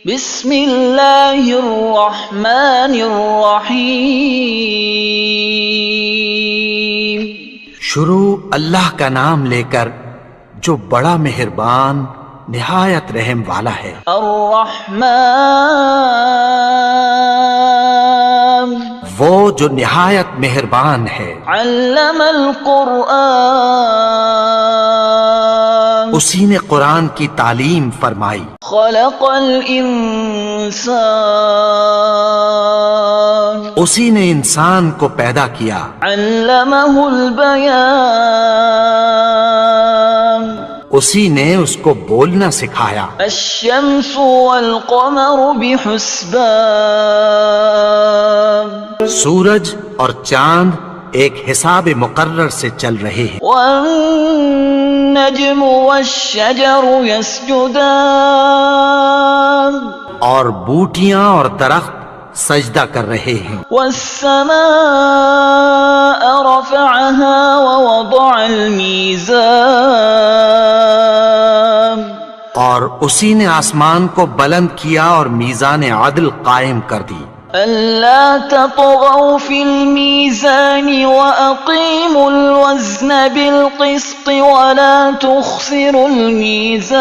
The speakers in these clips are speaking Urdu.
بسم اللہ الرحمن الرحیم۔ شروع اللہ کا نام لے کر جو بڑا مہربان نہایت رحم والا ہے۔ الرحمن وہ جو نہایت مہربان ہے۔ علم القرآن اسی نے قرآن کی تعلیم فرمائی۔ خلق الانسان اسی نے انسان کو پیدا کیا۔ علمہ البیان اسی نے اس کو بولنا سکھایا۔ الشمس والقمر بحسبان سورج اور چاند ایک حساب مقرر سے چل رہے ہیں۔ والنجم والشجر يسجدان اور بوٹیاں اور درخت سجدہ کر رہے ہیں۔ والسماء رفعها ووضع الميزان اور اسی نے آسمان کو بلند کیا اور میزان عدل قائم کر دی۔ ألا تطغوا في الميزان وأقيموا الوزن بالقسط ولا تخسروا الميزان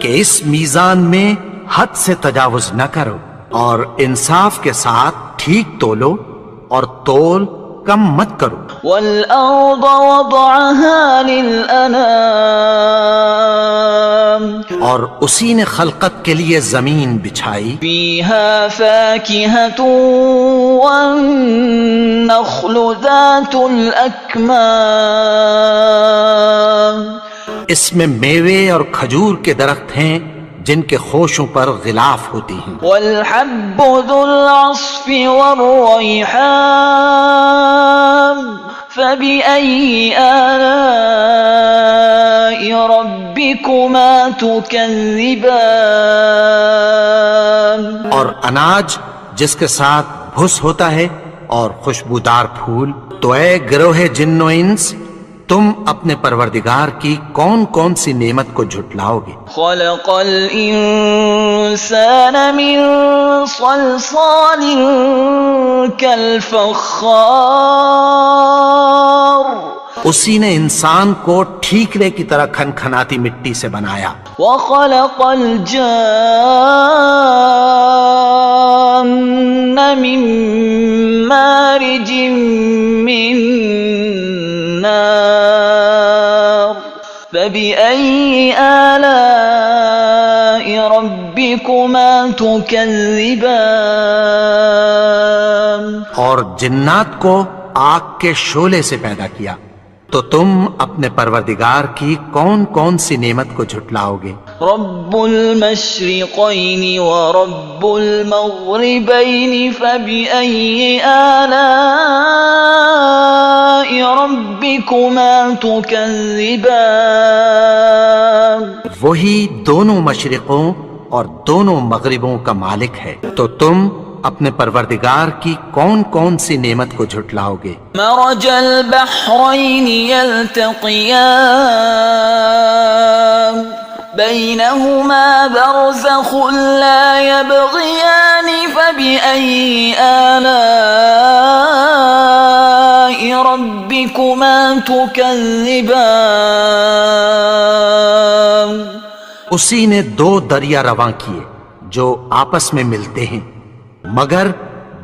کہ اس میزان میں حد سے تجاوز نہ کرو اور انصاف کے ساتھ ٹھیک تولو اور تول کم مت کرو۔ والأرض وضعها للأنام اور اسی نے خلقت کے لیے زمین بچھائی۔ فيها فاكهة والنخل ذات الأكمام اس میں میوے اور کھجور کے درخت ہیں جن کے خوشوں پر غلاف ہوتی ہیں۔ والحب ذو العصف والريحان فبأي آلاء ربكما تكذبان اور اناج جس کے ساتھ بھس ہوتا ہے اور خوشبودار پھول، تو اے گروہ جن و انس، تم اپنے پروردگار کی کون کون سی نعمت کو جھٹلاؤ گے؟ خلق الإنسان من صلصال كالفخار اسی نے انسان کو ٹھیکرے کی طرح کھنکھناتی مٹی سے بنایا۔ وخلق الجان من مارج من نار فبأي آلاء ربكما تكذبان اور جنات کو آگ کے شعلے سے پیدا کیا، تو تم اپنے پروردگار کی کون کون سی نعمت کو جھٹلاؤ گے؟ رب المشرقین ورب المغربین فبأي آلاء ربكما تكذبان وہی دونوں مشرقوں اور دونوں مغربوں کا مالک ہے، تو تم اپنے پروردگار کی کون کون سی نعمت کو جھٹلاؤ گے؟ مرج البحرین یلتقیان بینہما برزخ لا یبغیان فبأي آلاء ربکما تکذبان اسی نے دو دریا رواں کیے جو آپس میں ملتے ہیں، مگر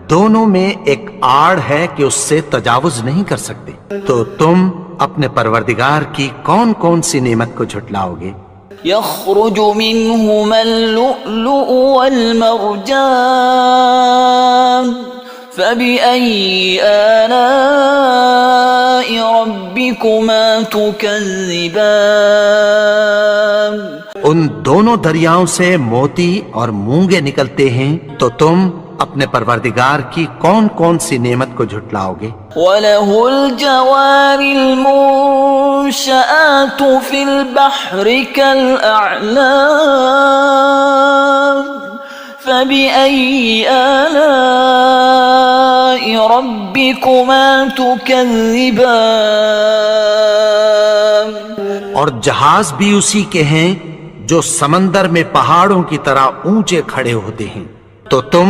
دونوں میں ایک آڑ ہے کہ اس سے تجاوز نہیں کر سکتے، تو تم اپنے پروردگار کی کون کون سی نعمت کو جھٹلاؤ گے؟ يخرج منهما اللؤلؤ والمرجان فبأي آلاء ربكما تكذبان ان دونوں دریاؤں سے موتی اور مونگے نکلتے ہیں، تو تم اپنے پروردگار کی کون کون سی نعمت کو جھٹلاؤ گے؟ وَلَهُ الْجَوَارِ الْمُنشَآتُ فِي الْبَحْرِ كَالْأَعْلَامِ فَبِأَيِّ آلَاءِ رَبِّكُمَا تُكَذِّبَانِ اور جہاز بھی اسی کے ہیں جو سمندر میں پہاڑوں کی طرح اونچے کھڑے ہوتے ہیں، تو تم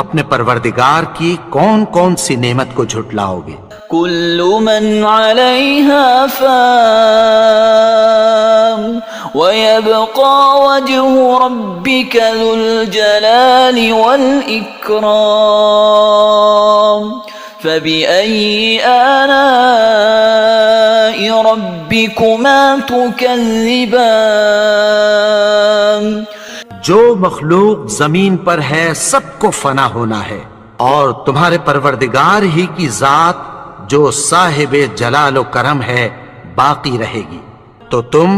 اپنے پروردگار کی کون کون سی نعمت کو جھٹلاؤ گے؟ كل من عليها فان ويبقى وجه ربك ذو الجلال والإكرام فبأي آلاء ربكما تكذبان؟ جو مخلوق زمین پر ہے سب کو فنا ہونا ہے، اور تمہارے پروردگار ہی کی ذات جو صاحب جلال و کرم ہے باقی رہے گی، تو تم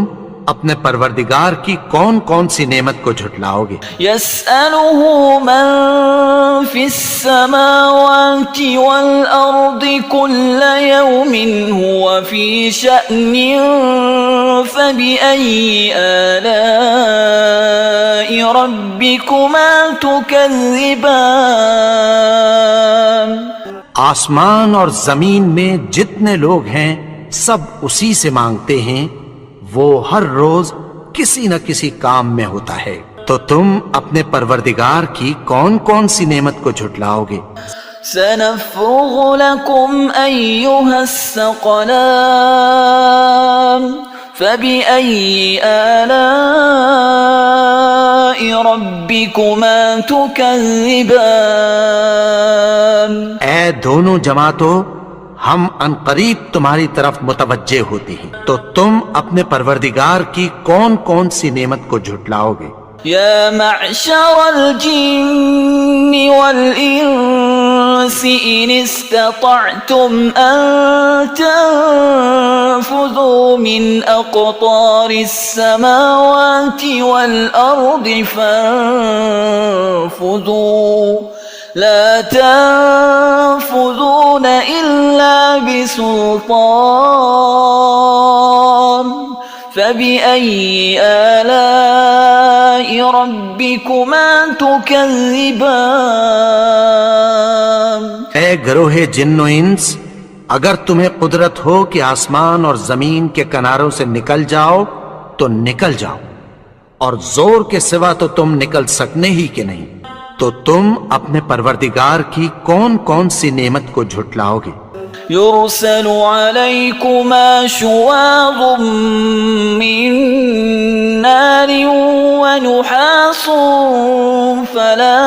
اپنے پروردگار کی کون کون سی نعمت کو جھٹلاؤ گے؟ يسأله من في السماوات والأرض كل يوم هو في شأن فبأي آلاء ربكما تكذبان؟ آسمان اور زمین میں جتنے لوگ ہیں سب اسی سے مانگتے ہیں، وہ ہر روز کسی نہ کسی کام میں ہوتا ہے، تو تم اپنے پروردگار کی کون کون سی نعمت کو جھٹلاؤ گے؟ سنفرغ لكم أيها الثقلان فبأي آلاء ربكما تكذبان؟ اے دونوں جماعتوں، ہم عنقریب تمہاری طرف متوجہ ہوتے ہیں، تو تم اپنے پروردگار کی کون کون سی نعمت کو جھٹلاؤ گے؟ يا معشر الجن والإنس إن استطعتم أن تنفذوا من أقطار السماوات والأرض فانفذوا لا تنفذون إلا بسلطان فبأي آلاء ربكما تكذبان؟ اے گروہ جن و انس، اگر تمہیں قدرت ہو کہ آسمان اور زمین کے کناروں سے نکل جاؤ تو نکل جاؤ، اور زور کے سوا تو تم نکل سکنے ہی کہ نہیں، تو تم اپنے پروردگار کی کون کون سی نعمت کو جھٹلاؤ گے؟ يرسل عليكما شواظ من نار ونحاس فلا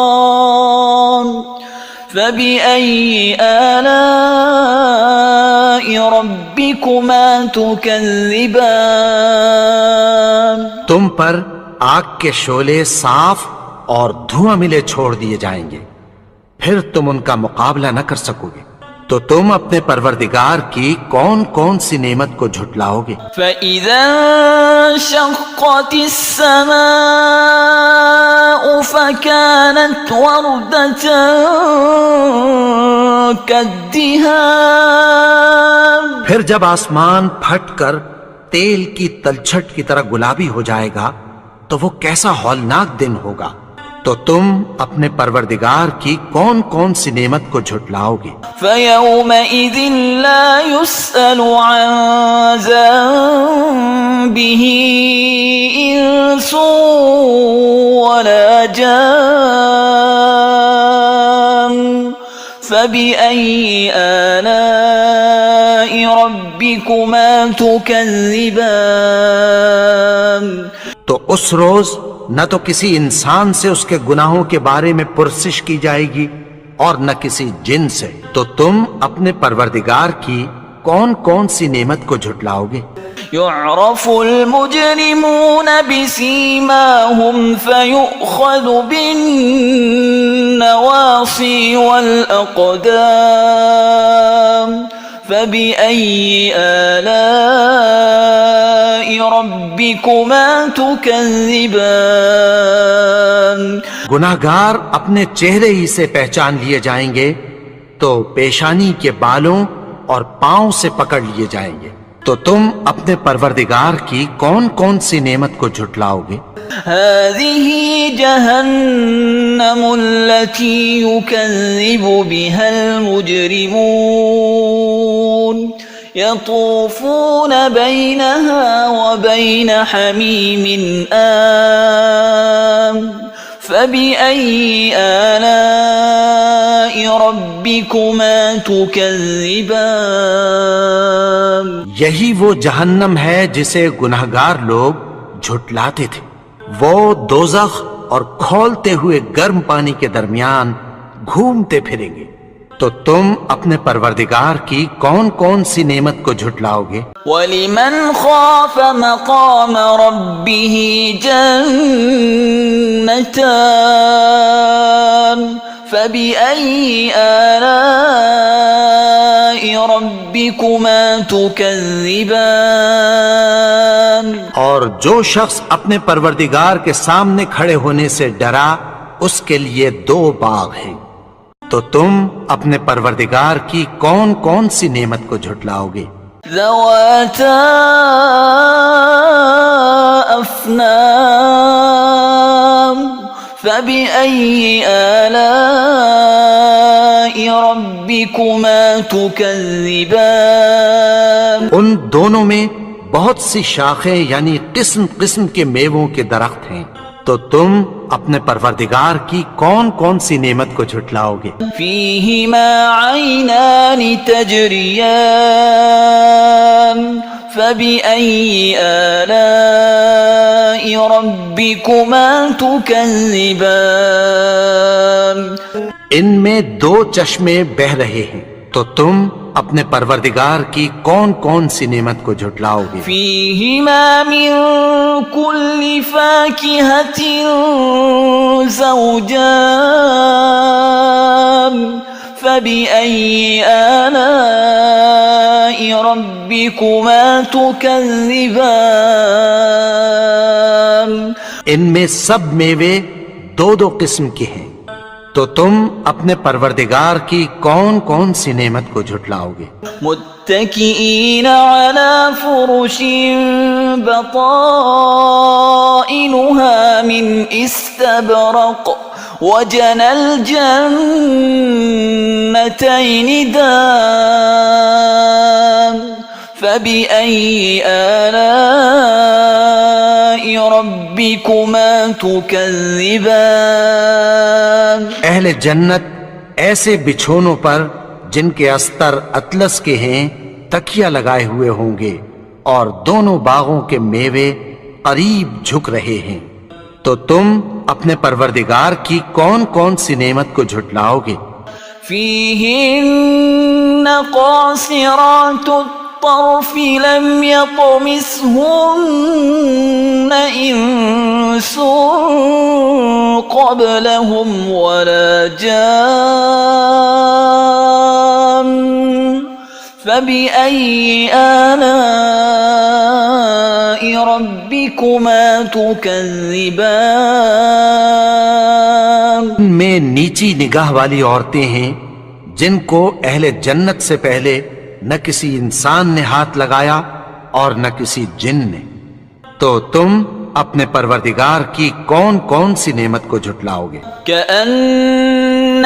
تنتصران فبأي آلاء ربكما تكذبان؟ تم پر آگ کے شعلے صاف اور دھواں ملے چھوڑ دیے جائیں گے، پھر تم ان کا مقابلہ نہ کر سکو گے، تو تم اپنے پروردگار کی کون کون سی نعمت کو جھٹلاؤ گے؟ فَإِذَا انشَقَّتِ السَّمَاءُ فَكَانَتْ وَرْدَةً كَالدِّهَانِ، پھر جب آسمان پھٹ کر تیل کی تلچھٹ کی طرح گلابی ہو جائے گا تو وہ کیسا ہولناک دن ہوگا، تو تم اپنے پروردگار کی کون کون سی نعمت کو جھٹلاؤ گے؟ فَيَوْمَئِذٍ لَا يُسْأَلُ عَنْ ذَنبِهِ إِنسٌ وَلَا جَانٌ فَبِأَيِّ آلَاءِ رَبِّكُمَا تُكَذِّبَانِ؟ تو اس روز نہ تو کسی انسان سے اس کے گناہوں کے بارے میں پرسش کی جائے گی اور نہ کسی جن سے، تو تم اپنے پروردگار کی کون کون سی نعمت کو جھٹلاؤ گے؟ يعرف المجرمون بسيماهم فيؤخذ بالنواصي والأقدام فبأي آلاء ربكما تكذبان؟ گناہگار اپنے چہرے ہی سے پہچان لیے جائیں گے تو پیشانی کے بالوں اور پاؤں سے پکڑ لیے جائیں گے، تو تم اپنے پروردگار کی کون کون سی نعمت کو جھٹلاؤ گے؟ هذه جهنم التي يكذب بها المجرمون يطوفون بينها وبين حميم آن فبأي آلاء ربكما تكذبان یہی وہ جہنم ہے جسے گنہگار لوگ جھٹلاتے تھے. وہ دوزخ اور کھولتے ہوئے گرم پانی کے درمیان گھومتے پھریں گے. تو تم اپنے پروردگار کی کون کون سی نعمت کو جھٹلاؤ گے؟ وَلِمَنْ خَافَ مَقَامَ رَبِّهِ جَنَّتَانِ فَبِأَيِّ آلَاءِ رَبِّكُمَا تُكَذِّبَانِ اور جو شخص اپنے پروردگار کے سامنے کھڑے ہونے سے ڈرا اس کے لیے 2 باغ ہیں. تو تم اپنے پروردگار کی کون کون سی نعمت کو جھٹلاؤ گے؟ ذواتا افنان فبأي آلاء ربكما تكذبان ان دونوں میں بہت سی شاخیں یعنی قسم قسم کے میووں کے درخت ہیں. تو تم اپنے پروردگار کی کون کون سی نعمت کو جھٹلاؤ گے؟ فيهما عينان تجريان فبأي آلاء ربكما تكذبان ان میں 2 چشمے بہ رہے ہیں. تو تم اپنے پروردگار کی کون کون سی نعمت کو جھٹلاؤ گے؟ فيهما من كل فاكهة زوجان فبأي آلاء ربكما تكذبان ان میں سب میوے 2 قسم کے ہیں. تو تم اپنے پروردگار کی کون کون سی نعمت کو جھٹلاؤ گے؟ متكئين على فرش بطائنها من استبرق وجنى الجنتين دان فبأي آلاء ربكما تكذبان اہل جنت ایسے بچھونوں پر جن کے استر اطلس کے ہیں تکیہ لگائے ہوئے ہوں گے اور دونوں باغوں کے میوے قریب جھک رہے ہیں. تو تم اپنے پروردگار کی کون کون سی نعمت کو جھٹلاؤ گے؟ فيهن قاصرات الطرف لم يطمثهن إنس قبلهم ولا جان فبأي آلاء ربكما تكذبان میں نیچی نگاہ والی عورتیں ہیں جن کو اہل جنت سے پہلے نہ کسی انسان نے ہاتھ لگایا اور نہ کسی جن نے. تو تم اپنے پروردگار کی کون کون سی نعمت کو جھٹلاؤ گے؟ كأنهن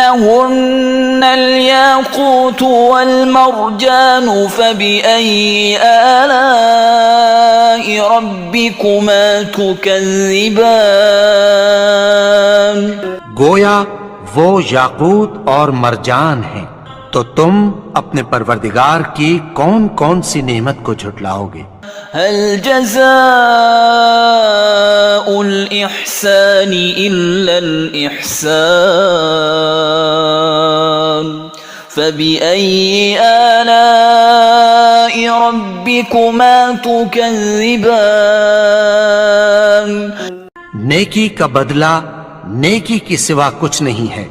الياقوت والمرجان فبأي آلاء ربكما تكذبان گویا وہ یاقوت اور مرجان ہیں. تو تم اپنے پروردگار کی کون کون سی نعمت کو جھٹلاؤ گے؟ هل جزاء الإحسان إلا الإحسان فبأي آلاء ربكما تكذبان نیکی کا بدلہ نیکی کی سوا کچھ نہیں ہے.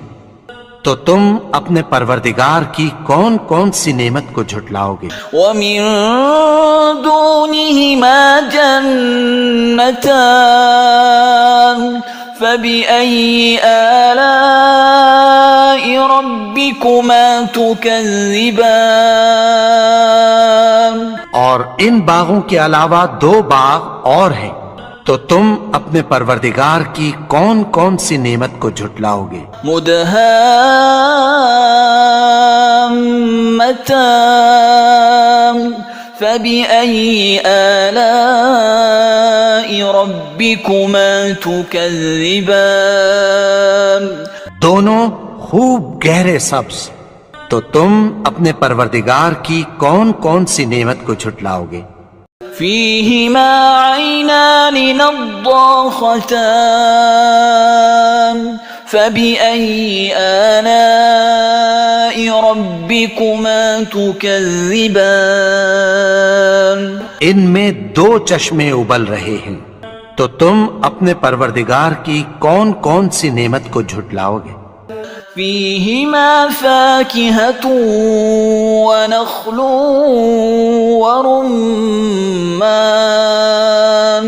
تو تم اپنے پروردگار کی کون کون سی نعمت کو جھٹلاؤ گے؟ ومن دونهما جنتان فبأي آلاء ربكما تكذبان اور ان باغوں کے علاوہ 2 باغ اور ہیں. تو تم اپنے پروردگار کی کون کون سی نعمت کو جھٹلاؤ گے؟ مدهامتان فبأي آلاء ربكما تكذبان دونوں خوب گہرے سبز، تو تم اپنے پروردگار کی کون کون سی نعمت کو جھٹلاؤ گے؟ فيهما عينان نضاختان فبأي آلاء ربكما تكذبان ان میں دو چشمے ابل رہے ہیں، تو تم اپنے پروردگار کی کون کون سی نعمت کو جھٹلاؤ گے؟ فيهما فاكهة ونخل ورمان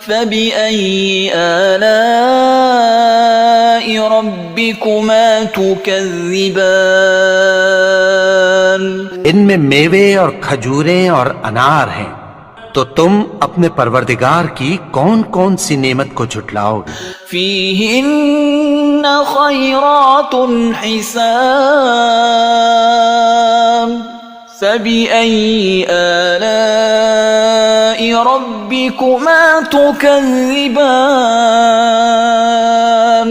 فبأي آلاء ربكما تكذبان ان میں میوے اور کھجوریں اور انار ہیں، تو تم اپنے پروردگار کی کون کون سی نعمت کو جھٹلاؤ گے؟ فيهن خيرات حسان فبأي آلاء ربكما تكذبان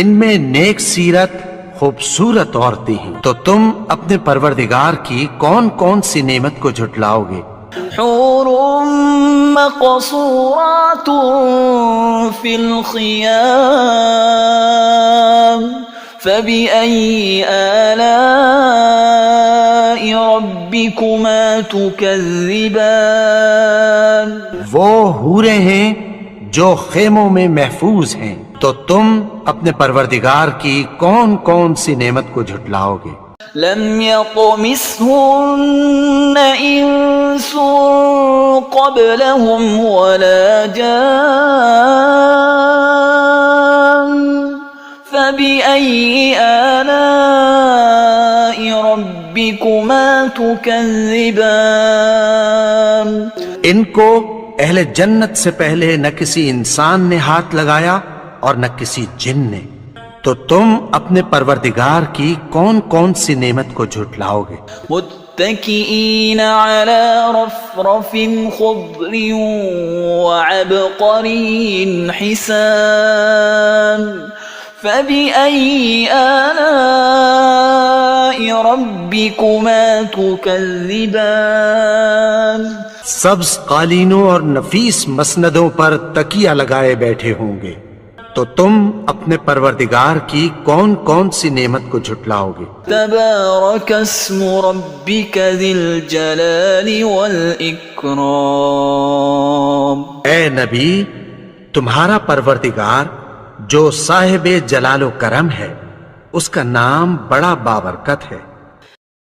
ان میں نیک سیرت خوبصورت عورتیں ہیں، تو تم اپنے پروردگار کی کون کون سی نعمت کو جھٹلاؤ گے؟ حور مقصورات في الخيام فبأي آلاء ربكما تكذبان وہ حوریں ہیں جو خیموں میں محفوظ ہیں، تو تم اپنے پروردگار کی کون کون سی نعمت کو جھٹلاؤ گے؟ لم يطمثهن إنس قبلهم ولا جان فبأي آلاء ربكما تكذبان ان کو اہل جنت سے پہلے نہ کسی انسان نے ہاتھ لگایا اور نہ کسی جن نے، تو تم اپنے پروردگار کی کون کون سی نعمت کو جھٹلاؤ گے؟ متكئين على رفرف خضر وعبقري حسان فبأي آلاء ربكما تكذبان سبز قالینوں اور نفیس مسندوں پر تکیہ لگائے بیٹھے ہوں گے، تو تم اپنے پروردگار کی کون کون سی نعمت کو جھٹلاؤ گے؟ تبارك اسم ربك ذي الجلال والإكرام اے نبی، تمہارا پروردگار جو صاحب جلال و کرم ہے، اس کا نام بڑا بابرکت ہے۔